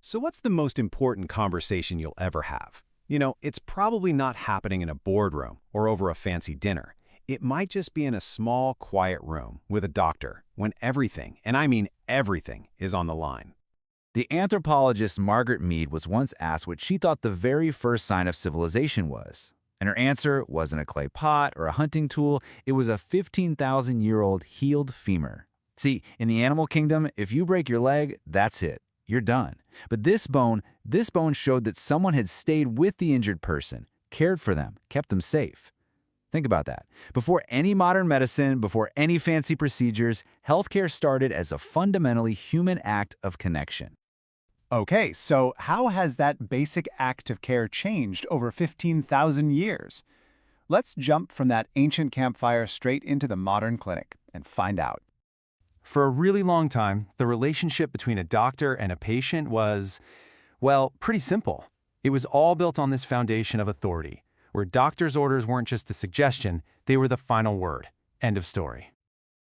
So what's the most important conversation you'll ever have? It's probably not happening in a boardroom or over a fancy dinner. It might just be in a small, quiet room with a doctor when everything, and I mean everything, is on the line. The anthropologist Margaret Mead was once asked what she thought the very first sign of civilization was. And her answer wasn't a clay pot or a hunting tool, it was a 15,000-year-old healed femur. See, in the animal kingdom, if you break your leg, that's it. You're done. But this bone showed that someone had stayed with the injured person, cared for them, kept them safe. Think about that. Before any modern medicine, before any fancy procedures, healthcare started as a fundamentally human act of connection. Okay, so how has that basic act of care changed over 15,000 years? Let's jump from that ancient campfire straight into the modern clinic and find out. For a really long time, the relationship between a doctor and a patient was, well, pretty simple. It was all built on this foundation of authority, where doctors' orders weren't just a suggestion, they were the final word. End of story.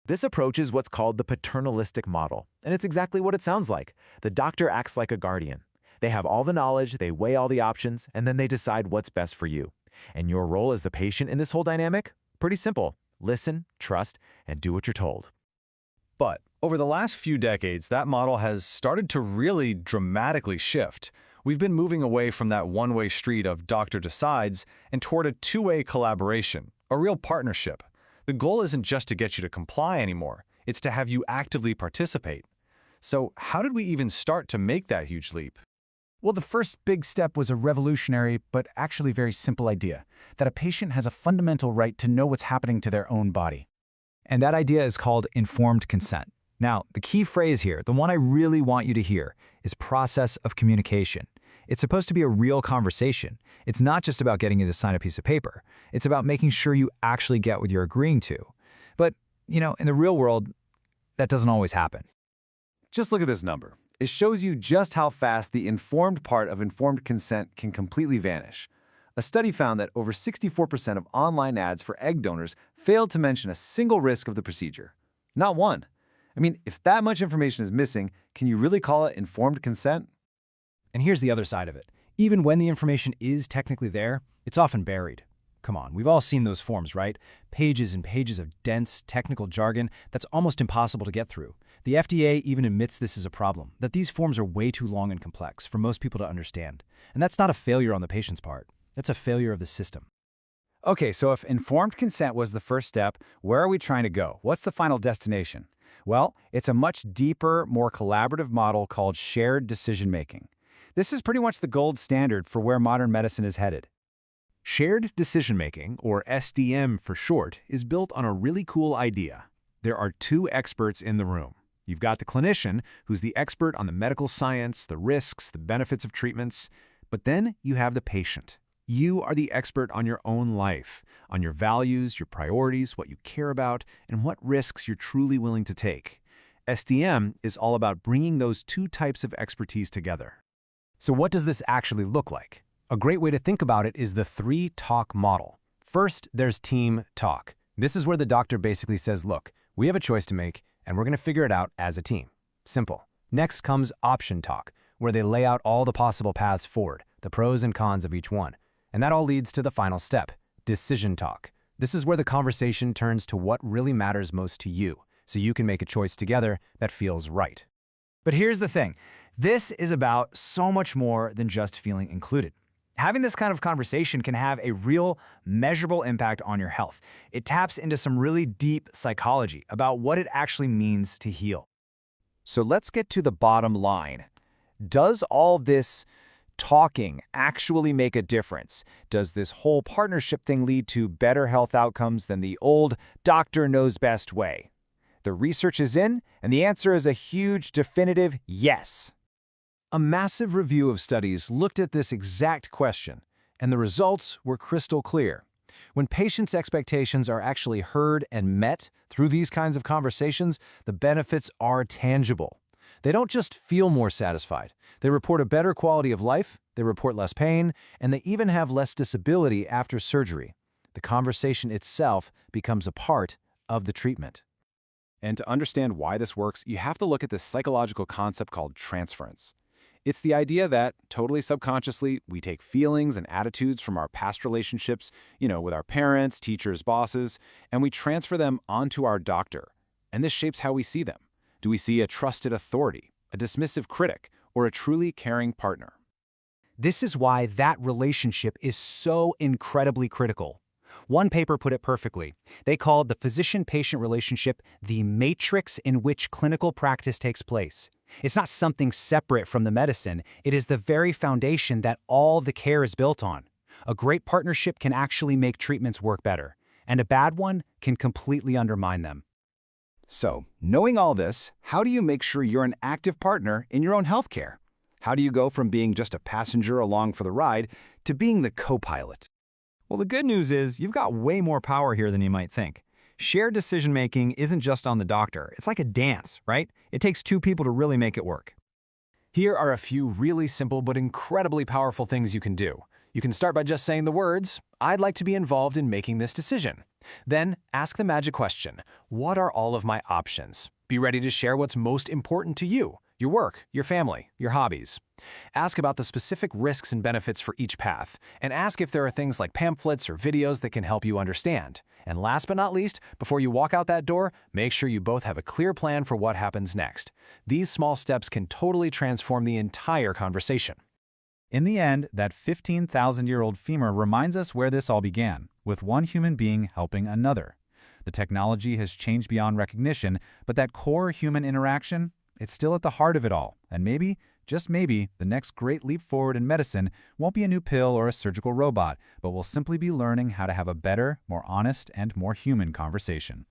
This approach is what's called the paternalistic model, and it's exactly what it sounds like. The doctor acts like a guardian. They have all the knowledge, they weigh all the options, and then they decide what's best for you. And your role as the patient in this whole dynamic? Pretty simple. Listen, trust, and do what you're told. But over the last few decades, that model has started to really dramatically shift. We've been moving away from that one-way street of doctor decides and toward a two-way collaboration, a real partnership. The goal isn't just to get you to comply anymore, it's to have you actively participate. So how did we even start to make that huge leap? Well, the first big step was a revolutionary but actually very simple idea, that a patient has a fundamental right to know what's happening to their own body. And that idea is called informed consent. Now, the key phrase here, the one I really want you to hear, is process of communication. It's supposed to be a real conversation. It's not just about getting you to sign a piece of paper. It's about making sure you actually get what you're agreeing to. But, in the real world, that doesn't always happen. Just look at this number. It shows you just how fast the informed part of informed consent can completely vanish. A study found that over 64% of online ads for egg donors failed to mention a single risk of the procedure. Not one. I mean, if that much information is missing, can you really call it informed consent? And here's the other side of it. Even when the information is technically there, it's often buried. Come on, we've all seen those forms, right? Pages and pages of dense, technical jargon that's almost impossible to get through. The FDA even admits this is a problem, that these forms are way too long and complex for most people to understand. And that's not a failure on the patient's part. That's a failure of the system. Okay, so if informed consent was the first step, where are we trying to go? What's the final destination? Well, it's a much deeper, more collaborative model called shared decision-making. This is pretty much the gold standard for where modern medicine is headed. Shared decision-making, or SDM for short, is built on a really cool idea. There are two experts in the room. You've got the clinician, who's the expert on the medical science, the risks, the benefits of treatments. But then you have the patient. You are the expert on your own life, on your values, your priorities, what you care about, and what risks you're truly willing to take. SDM is all about bringing those two types of expertise together. So what does this actually look like? A great way to think about it is the 3-talk model. First, there's team talk. This is where the doctor basically says, look, we have a choice to make, and we're going to figure it out as a team. Simple. Next comes option talk, where they lay out all the possible paths forward, the pros and cons of each one. And that all leads to the final step, decision talk. This is where the conversation turns to what really matters most to you, so you can make a choice together that feels right. But here's the thing. This is about so much more than just feeling included. Having this kind of conversation can have a real, measurable impact on your health. It taps into some really deep psychology about what it actually means to heal. So let's get to the bottom line. Does all this talking actually make a difference? Does this whole partnership thing lead to better health outcomes than the old doctor knows best way? The research is in, and the answer is a huge, definitive yes. A massive review of studies looked at this exact question, and the results were crystal clear. When patients' expectations are actually heard and met through these kinds of conversations, the benefits are tangible. They don't just feel more satisfied. They report a better quality of life, they report less pain, and they even have less disability after surgery. The conversation itself becomes a part of the treatment. And to understand why this works, you have to look at this psychological concept called transference. It's the idea that, totally subconsciously, we take feelings and attitudes from our past relationships, with our parents, teachers, bosses, and we transfer them onto our doctor. And this shapes how we see them. Do we see a trusted authority, a dismissive critic, or a truly caring partner? This is why that relationship is so incredibly critical. One paper put it perfectly. They called the physician-patient relationship the matrix in which clinical practice takes place. It's not something separate from the medicine. It is the very foundation that all the care is built on. A great partnership can actually make treatments work better, and a bad one can completely undermine them. So, knowing all this, how do you make sure you're an active partner in your own healthcare? How do you go from being just a passenger along for the ride to being the co-pilot? Well, the good news is you've got way more power here than you might think. Shared decision-making isn't just on the doctor. It's like a dance, right? It takes two people to really make it work. Here are a few really simple but incredibly powerful things you can do. You can start by just saying the words, "I'd like to be involved in making this decision." Then ask the magic question, what are all of my options? Be ready to share what's most important to you, your work, your family, your hobbies. Ask about the specific risks and benefits for each path, and ask if there are things like pamphlets or videos that can help you understand. And last but not least, before you walk out that door, make sure you both have a clear plan for what happens next. These small steps can totally transform the entire conversation. In the end, that 15,000-year-old femur reminds us where this all began, with one human being helping another. The technology has changed beyond recognition, but that core human interaction, it's still at the heart of it all. And maybe, just maybe, the next great leap forward in medicine won't be a new pill or a surgical robot, but will simply be learning how to have a better, more honest, and more human conversation.